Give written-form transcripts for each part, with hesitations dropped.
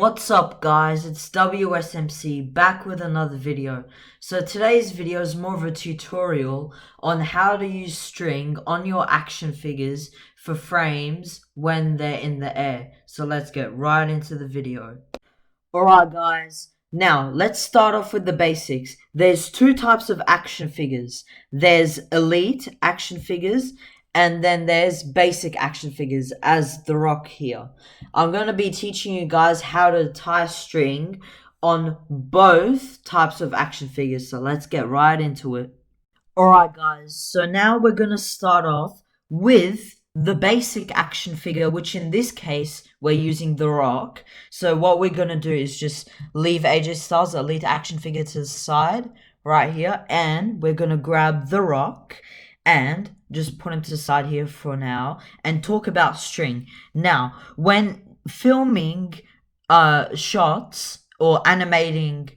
what's up guys, it's WSMC back with another video. So today's video is more of a tutorial on how to use string on your action figures for frames when they're in the air. So let's get right into the video. Alright guys, now let's start off with the basics. There's two types of action figures. There's elite action figures and then there's basic action figures as The Rock here. I'm going to be teaching you guys how to tie string on both types of action figures. So let's get right into it. Alright guys, so now we're going to start off with the basic action figure, which in this case we're using The Rock. So what we're going to do is just leave AJ Styles elite action figure to the side right here, and we're going to grab The Rock and just put him to the side here for now and talk about string. Now, when filming shots or animating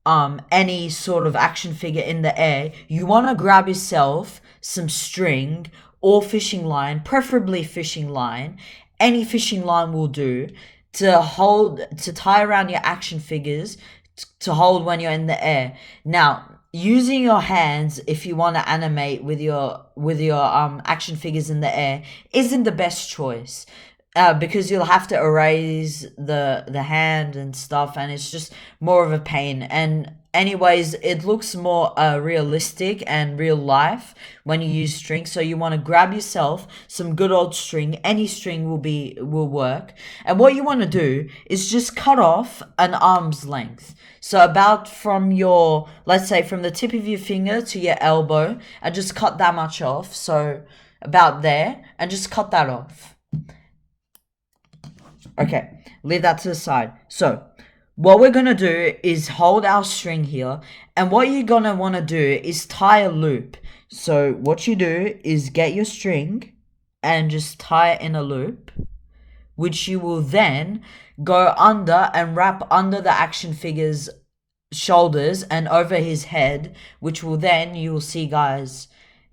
any sort of action figure in the air, you want to grab yourself some string or fishing line, preferably fishing line. Any fishing line will do, to tie around your action figures to hold when you're in the air. Now, using your hands if you want to animate with your action figures in the air isn't the best choice, because you'll have to erase the hand and stuff, and it's just more of a pain. And anyways, it looks more realistic and real life when you use string. So you want to grab yourself some good old string. Any string will work. And what you want to do is just cut off an arm's length. So about from your, let's say from the tip of your finger to your elbow, and just cut that much off. So about there, and just cut that off. Okay, leave that to the side. So what we're going to do is hold our string here, and what you're going to want to do is tie a loop. So what you do is get your string and just tie it in a loop, which you will then go under and wrap under the action figure's shoulders and over his head, which will then, you will see guys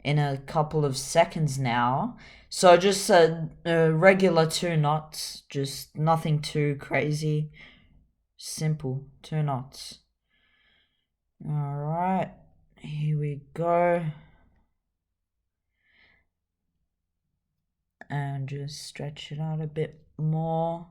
in a couple of seconds now. So just a regular 2 knots, just nothing too crazy. Simple 2 knots. Alright, here we go. And just stretch it out a bit more.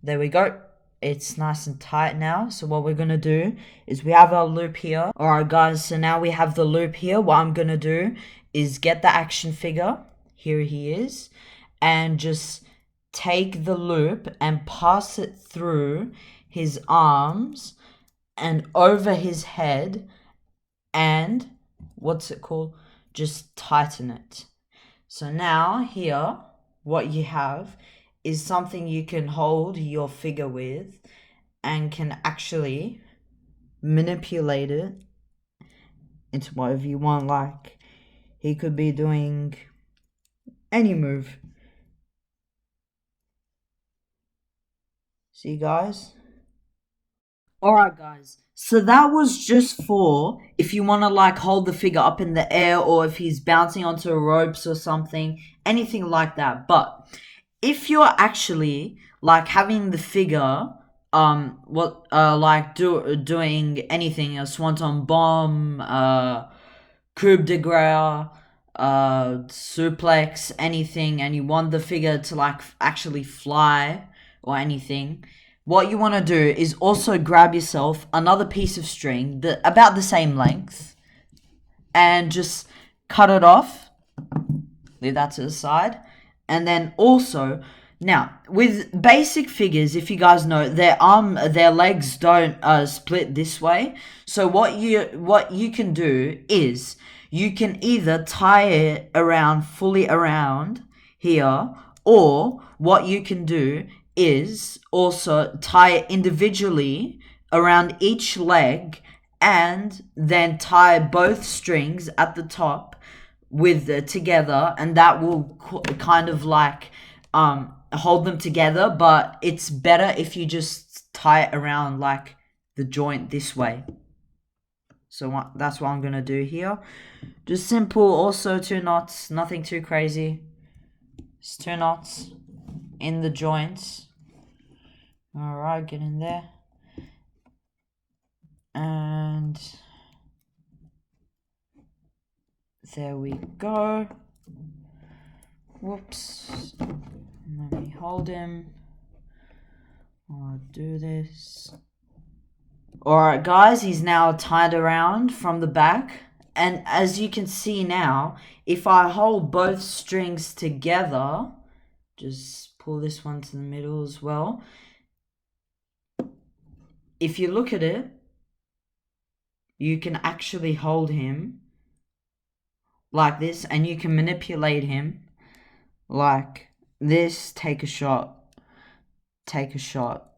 There we go. It's nice and tight now. So what we're going to do is we have our loop here. Alright guys, so now we have the loop here. What I'm going to do is get the action figure. Here he is. And just take the loop and pass it through his arms and over his head, and what's it called? Just tighten it. So now here, what you have is something you can hold your figure with and can actually manipulate it into whatever you want. Like, he could be doing any move. See guys? Alright guys, so that was just for if you want to like hold the figure up in the air, or if he's bouncing onto ropes or something, anything like that. But if you're actually like having the figure doing anything, a swanton bomb, coup de grace, suplex, anything, and you want the figure to like actually fly or anything, what you want to do is also grab yourself another piece of string about the same length and just cut it off. Leave that to the side. And then also, now with basic figures, if you guys know, their legs don't split this way. So what you can do is you can either tie it fully around here, or what you can do is also tie it individually around each leg, and then tie both strings at the top together, and that will kind of like hold them together. But it's better if you just tie it around like the joint this way. So that's what I'm gonna do here. Just simple, also 2 knots, nothing too crazy. Just 2 knots in the joints. Alright, get in there. And there we go. Whoops. Let me hold him. I'll do this. Alright guys, he's now tied around from the back. And as you can see now, if I hold both strings together, just pull this one to the middle as well. If you look at it, you can actually hold him like this, and you can manipulate him like this. Take a shot, take a shot,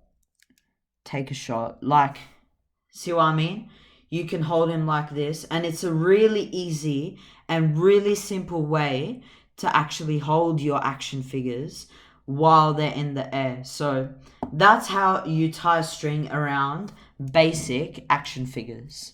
take a shot. Like, see what I mean? You can hold him like this, and it's a really easy and really simple way to actually hold your action figures while they're in the air. So that's how you tie string around basic action figures.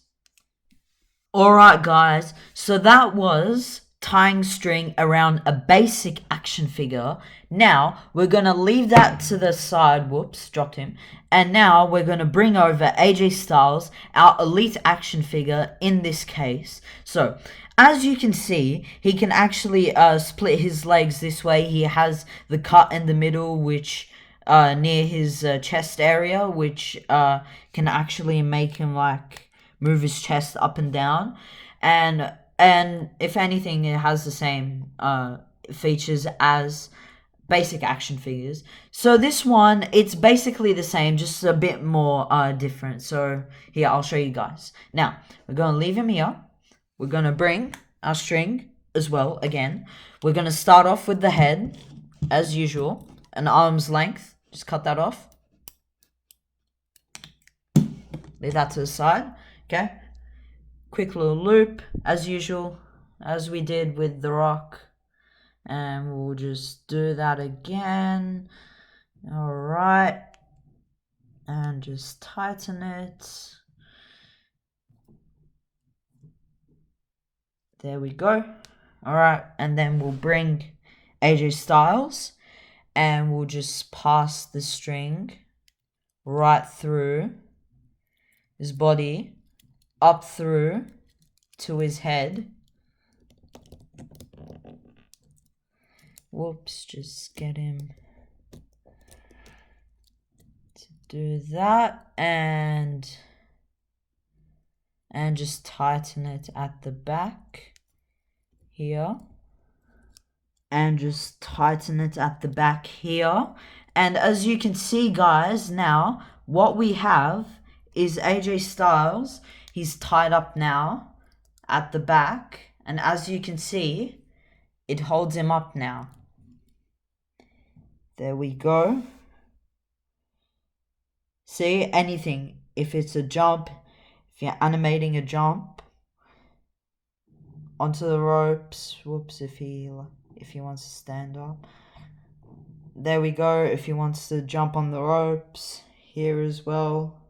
Alright guys, so that was tying string around a basic action figure. Now we're going to leave that to the side. Whoops, dropped him. And now we're going to bring over AJ Styles, our elite action figure in this case. So as you can see, he can actually split his legs this way. He has the cut in the middle, which near his chest area, which can actually make him like move his chest up and down, and if anything, it has the same features as basic action figures. So this one, it's basically the same, just a bit more different. So here, I'll show you guys. Now we're going to leave him here. We're going to bring our string as well. Again, we're going to start off with the head as usual, an arm's length. Just cut that off, leave that to the side. Okay, quick little loop as usual, as we did with the Rock, and we'll just do that again. All right, and just tighten it. There we go. All right, and then we'll bring AJ Styles, and we'll just pass the string right through his body, up through to his head. Whoops, just get him to do that, and just tighten it at the back here, and just tighten it at the back here. And as you can see guys, now what we have is AJ Styles. He's tied up now at the back, and as you can see, it holds him up now. There we go. See, anything, if it's a jump, if you're animating a jump onto the ropes, whoops, if he wants to stand up, there we go. If he wants to jump on the ropes here as well,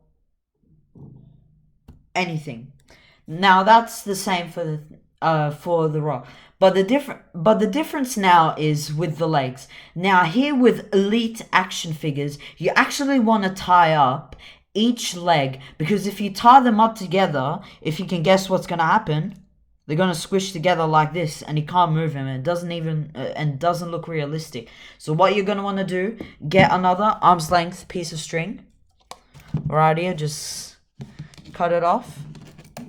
anything. Now that's the same for the Rock, but the difference now is with the legs. Now here with elite action figures, you actually want to tie up each leg, because if you tie them up together, if you can guess what's going to happen, they're going to squish together like this, and you can't move them, and it doesn't even and doesn't look realistic. So what you're going to want to do, get another arm's length piece of string right here, just cut it off,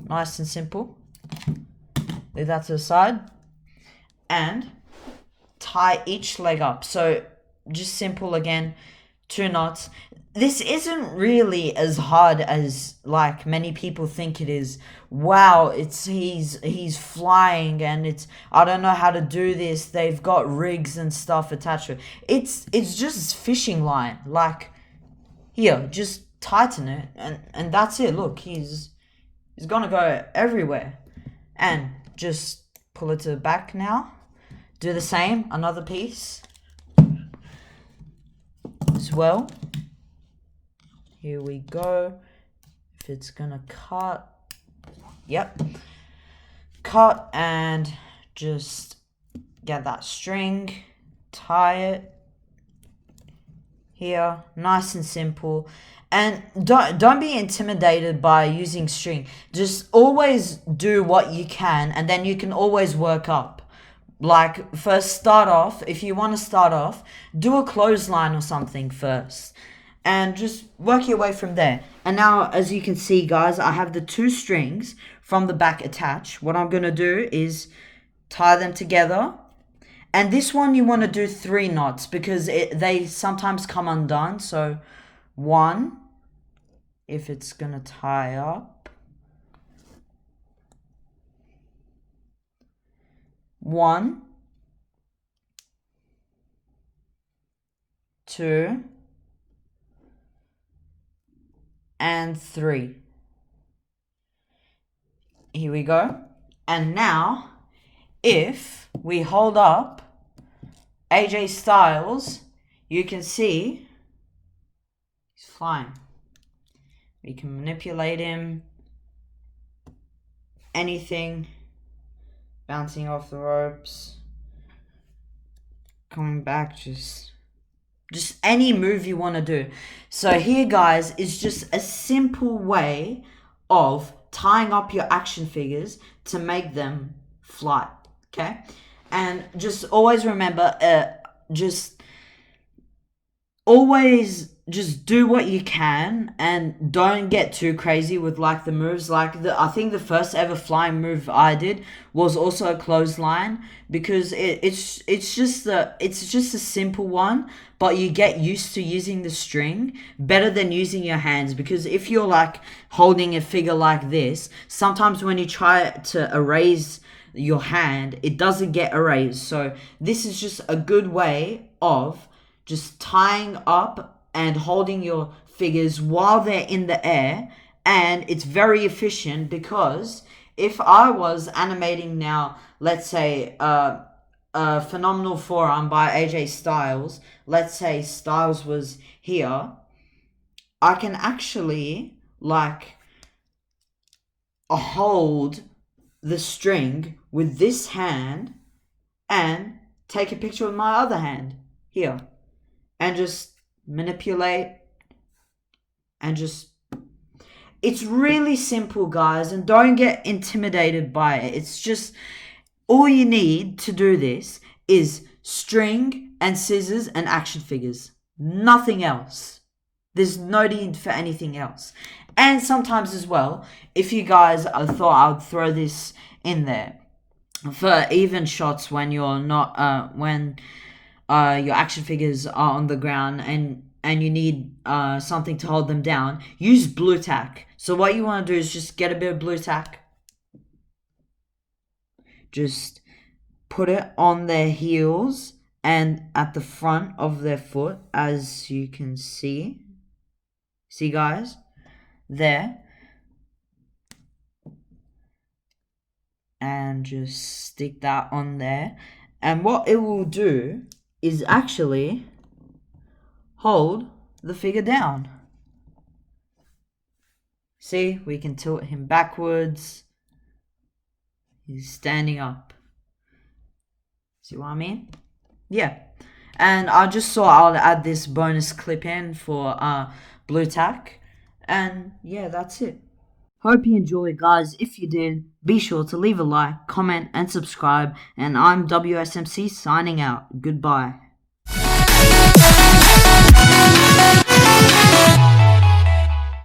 nice and simple. Leave that to the side, and tie each leg up. So just simple again, 2 knots. This isn't really as hard as like many people think it is. Wow, he's flying, and it's, I don't know how to do this. They've got rigs and stuff attached to it. It's just fishing line. Like here, just tighten it, and that's it. Look, he's gonna go everywhere. And just pull it to the back now. Do the same, another piece as well. Here we go. If it's gonna cut, yep, cut, and just get that string, tie it here, nice and simple. And don't be intimidated by using string. Just always do what you can, and then you can always work up. Like, first start off, if you want to start off, do a clothesline or something first, and just work your way from there. And now, as you can see, guys, I have the 2 strings from the back attached. What I'm going to do is tie them together. And this one you want to do 3 knots because they sometimes come undone. So 1, if it's going to tie up. 1, 2, and 3. Here we go. And now, if we hold up AJ Styles, you can see he's flying. We can manipulate him. Anything. Bouncing off the ropes. Coming back, just any move you want to do. So here, guys, is just a simple way of tying up your action figures to make them fly. Okay? And just always remember, always just do what you can and don't get too crazy with like the moves. Like I think the first ever flying move I did was also a clothesline, because it's just a simple one, but you get used to using the string better than using your hands. Because if you're like holding a figure like this, sometimes when you try to erase your hand, it doesn't get erased. So this is just a good way of just tying up and holding your figures while they're in the air. And it's very efficient, because if I was animating now, let's say a Phenomenal Forearm by AJ Styles, let's say Styles was here, I can actually like hold the string with this hand and take a picture with my other hand here and just manipulate and just, it's really simple, guys, and don't get intimidated by it. It's just, all you need to do this is string and scissors and action figures, nothing else. There's no need for anything else. And sometimes as well, if you guys thought I would throw this in there for even shots when you're not when your action figures are on the ground and you need something to hold them down, use blue tack. So what you want to do is just get a bit of blue tack, just put it on their heels and at the front of their foot, as you can see guys, there, and just stick that on there. And what it will do is actually hold the figure down. See, we can tilt him backwards. He's standing up. See what I mean? Yeah. And I just thought I'll add this bonus clip in for blue tack. And yeah, that's it. Hope you enjoyed, guys. If you did, be sure to leave a like, comment, and subscribe. And I'm WSMC signing out. Goodbye.